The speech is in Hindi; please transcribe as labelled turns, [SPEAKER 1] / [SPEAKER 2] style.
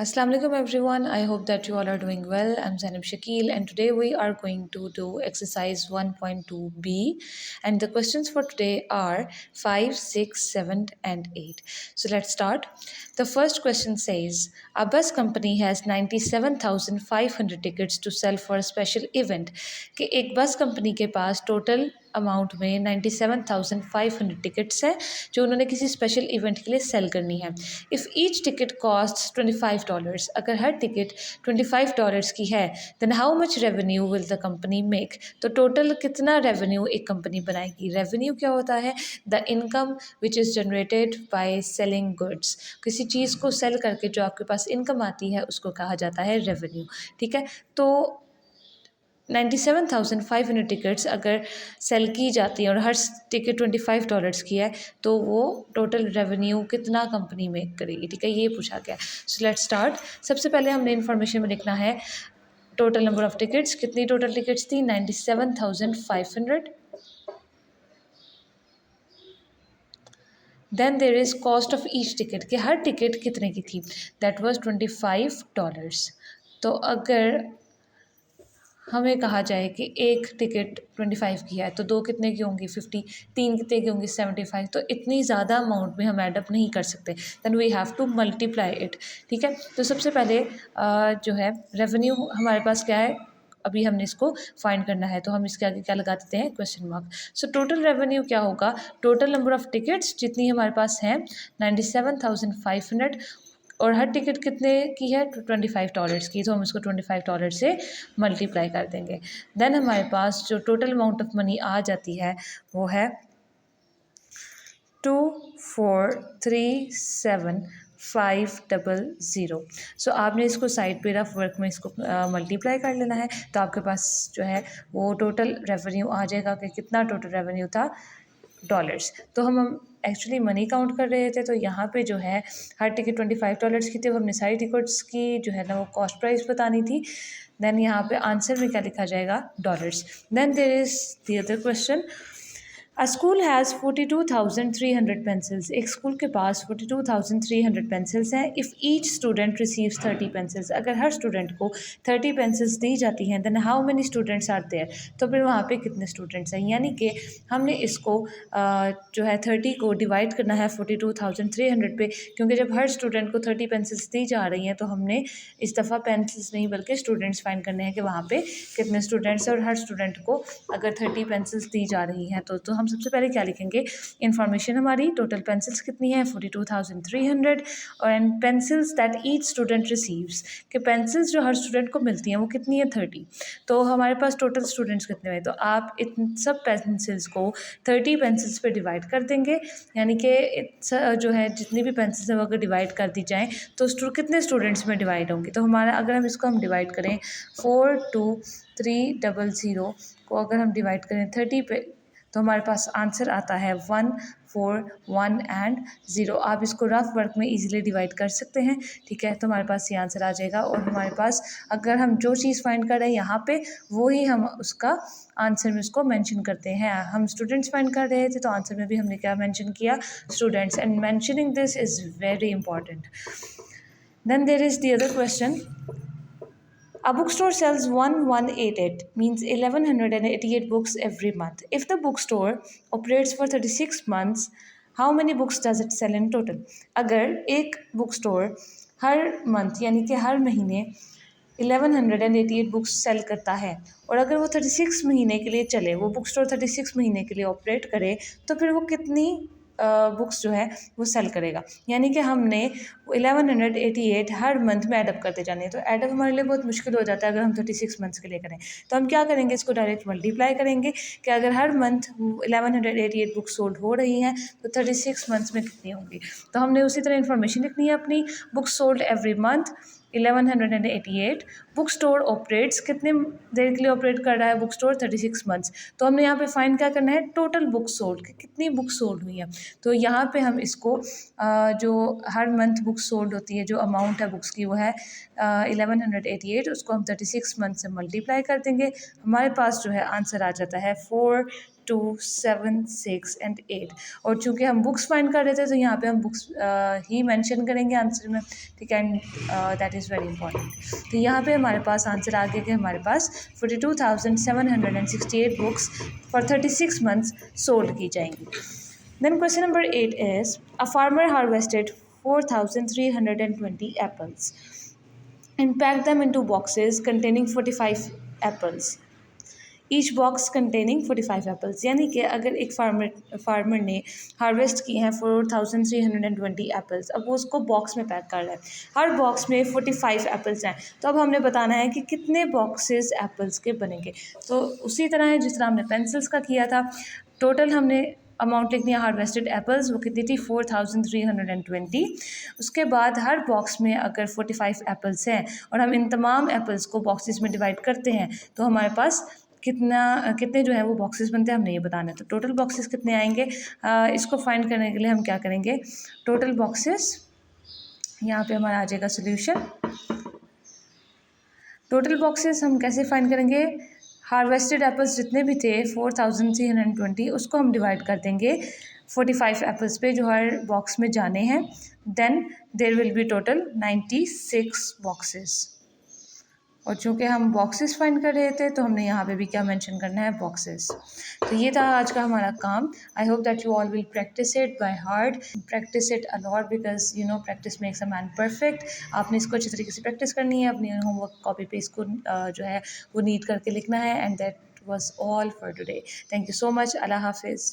[SPEAKER 1] Assalamu alaikum everyone. I hope that you all are doing well. I'm Zainab Shakil and today we are going to do exercise 1.2b and the questions for today are 5, 6, 7 and 8. So let's start. The first question says a bus company has 97,500 tickets to sell for a special event. कि एक बस कंपनी के पास टोटल अमाउंट में 97,500 टिकट्स हैं जो उन्होंने किसी स्पेशल इवेंट के लिए सेल करनी है. इफ़ ईच टिकट कॉस्ट $25, अगर हर टिकट $25 की है then how much revenue will the company make. तो टोटल कितना रेवेन्यू एक कंपनी बनाएगी. रेवेन्यू क्या होता है? The income which is generated by selling goods. किसी चीज़ को सेल करके जो आपके पास इनकम आती है उसको कहा जाता है रेवेन्यू. ठीक है, तो 97,500 टिकट्स अगर सेल की जाती है और हर टिकट $25 की है तो वो टोटल रेवेन्यू कितना कंपनी मेक करेगी. ठीक है, ये पूछा गया. So let's start. सबसे पहले हमने इन्फॉर्मेशन में लिखना है टोटल नंबर ऑफ टिकट्स. कितनी टोटल टिकट्स थी? 97,500. Then there is cost of each ticket कि हर टिकट कितने की थी. That was $25. तो अगर हमें कहा जाए कि एक टिकट 25 की है तो दो कितने की होंगी 50, तीन कितने की होंगी 75. तो इतनी ज़्यादा अमाउंट में हम एडअप नहीं कर सकते. Then we have to multiply it. ठीक है, तो सबसे पहले जो है रेवेन्यू हमारे पास क्या है, अभी हमने इसको फाइंड करना है तो हम इसके आगे क्या लगा देते हैं, question mark. So total revenue क्या होगा, टोटल नंबर ऑफ टिकट्स जितनी हमारे पास हैं 97,500 और हर टिकट कितने की है $25 की, तो हम इसको $25 से मल्टीप्लाई कर देंगे. देन हमारे पास जो टोटल अमाउंट ऑफ मनी आ जाती है वो है 2437,500. सो आपने इसको साइड पे रफ वर्क में इसको मल्टीप्लाई कर लेना है तो आपके पास जो है वो टोटल रेवेन्यू आ जाएगा कि कितना टोटल रेवेन्यू था डॉलर्स. तो हम एक्चुअली मनी काउंट कर रहे थे तो यहाँ पे जो है हर टिकट $25 की थी. अब हमने सारी टिकट्स की जो है ना वो कॉस्ट प्राइस बतानी थी. देन यहाँ पे आंसर में क्या लिखा जाएगा, dollars. Then there is the other question. A school has 42,300 pencils. एक स्कूल के पास 42,300 पेंसिल्स हैं. If each student receives 30 pencils, अगर हर स्टूडेंट को 30 पेंसिल्स दी जाती हैं then how many students are there. तो फिर वहाँ पे कितने स्टूडेंट्स हैं, यानी कि हमने इसको जो है 30 को डिवाइड करना है 42,300 पे, क्योंकि जब हर स्टूडेंट को 30 पेंसिल्स दी जा रही हैं तो हमने इस दफ़ा पेंसिल्स नहीं बल्कि स्टूडेंट्स फाइंड करने हैं कि वहाँ पे कितने स्टूडेंट्स हैं. और हर स्टूडेंट को अगर 30 पेंसिल्स दी जा रही हैं तो हम सबसे पहले क्या लिखेंगे, इन्फॉर्मेशन हमारी टोटल पेंसिल्स कितनी है 42,300 और and pencils that each student receives कि पेंसिल्स जो हर स्टूडेंट को मिलती हैं वो कितनी है 30. तो हमारे पास टोटल स्टूडेंट्स कितने हुए, तो आप इन सब पेंसिल्स को 30 पेंसिल्स पे डिवाइड कर देंगे, यानी कि जो है जितनी भी पेंसिल्स हैं वो अगर डिवाइड कर दी जाएँ तो कितने स्टूडेंट्स में डिवाइड होंगी. तो हमारा अगर हम इसको डिवाइड करें 42300 को अगर हम डिवाइड करें 30 पे तो हमारे पास आंसर आता है 141 आप इसको रफ वर्क में इजीली डिवाइड कर सकते हैं. ठीक है, तो हमारे पास ये आंसर आ जाएगा और हमारे पास अगर हम जो चीज़ फाइंड कर रहे हैं यहाँ पे वो ही हम उसका आंसर में उसको मेंशन करते हैं. हम स्टूडेंट्स फाइंड कर रहे थे तो आंसर में भी हमने क्या मेंशन किया, students. And mentioning this is very important. Then there is the other question. A bookstore sells 1188 means 1188 books every month. If the bookstore operates for 36 months, how many books does it sell in total? अगर एक बुक स्टोर हर मंथ यानी कि हर महीने 1188 बुक्स सेल करता है और अगर वो 36 महीने के लिए चले, वो बुक स्टोर 36 महीने के लिए ऑपरेट करे तो फिर वो कितनी बुक्स जो है वो सेल करेगा. यानी कि हमने 1188 हर मंथ में एडअप करते जाने. तो एडअप हमारे लिए बहुत मुश्किल हो जाता है अगर हम 36 मंथ्स के लिए करें. तो हम क्या करेंगे, इसको डायरेक्ट मल्टीप्लाई करेंगे कि अगर हर मंथ 1188 बुक्स सोल्ड हो रही हैं तो 36 मंथ्स में कितनी होंगी. तो हमने उसी तरह इन्फॉर्मेशन लिखनी है अपनी. Books sold every month 1188. Book store operates, कितने देर के लिए ऑपरेट कर रहा है बुक स्टोर, 36 मंथ्स. तो हमने यहाँ पे फाइंड क्या करना है, टोटल बुक सोल्ड, कितनी बुक सोल्ड हुई है. तो यहाँ पे हम इसको जो हर मंथ बुक सोल्ड होती है, जो अमाउंट है बुक्स की वो है 1188, उसको हम 36 मंथ से मल्टीप्लाई कर देंगे. हमारे पास जो है आंसर आ जाता है 4 2, 7, 6 एंड 8। और चूँकि हम बुक्स फाइंड कर रहे थे तो यहाँ पे हम बुक्स ही मेंशन करेंगे आंसर में, ठीक है, and that is very important. तो यहाँ पे हमारे पास आंसर आ गया कि हमारे पास 42,768 बुक्स फॉर 36 मंथ्स सोल्ड की जाएंगी। Then question number 8 is a farmer harvested 4,320 apples and packed them into boxes containing 45 apples. Each box containing 45 apples. यानी कि अगर एक फार्मर ने हार्वेस्ट किए हैं 4,320 एप्पल्स, अब वो उसको बॉक्स में पैक कर रहा है, हर बॉक्स में 45 एप्पल्स हैं, तो अब हमने बताना है कि कितने बॉक्सेस एप्पल्स के बनेंगे। तो उसी तरह है जिस तरह हमने पेंसिल्स का किया था, टोटल हमने अमाउंट लिखनी है हार्वेस्टेड एप्पल्स, वो कितनी थी 4,320। उसके बाद हर बॉक्स में अगर 45 एप्पल्स हैं और हम इन तमाम एप्पल्स को बॉक्सेस में डिवाइड करते हैं तो हमारे पास कितने जो है वो बॉक्सेस बनते हैं, हमने ये बताना है। तो टोटल बॉक्सेस कितने आएंगे, इसको फाइंड करने के लिए हम क्या करेंगे, टोटल बॉक्सेस, यहाँ पे हमारा आ जाएगा सोल्यूशन। टोटल बॉक्सेस हम कैसे फाइंड करेंगे, हार्वेस्टेड एप्पल्स जितने भी थे 4,320, उसको हम डिवाइड कर देंगे 45 एप्पल्स पे जो हर बॉक्स में जाने हैं, then there will be total 96 boxes. और चूँकि हम बॉक्सेस फाइंड कर रहे थे तो हमने यहाँ पे भी क्या मेंशन करना है, बॉक्सेस। तो ये था आज का हमारा काम। I hope that you all will practice it by heart, practice it a lot because you know practice makes a man perfect. आपने इसको अच्छे तरीके से प्रैक्टिस करनी है, अपनी होमवर्क कॉपी पे इसको जो है वो नीट करके लिखना है। And that was all for today. Thank you so much. अल्लाह हाफिज़।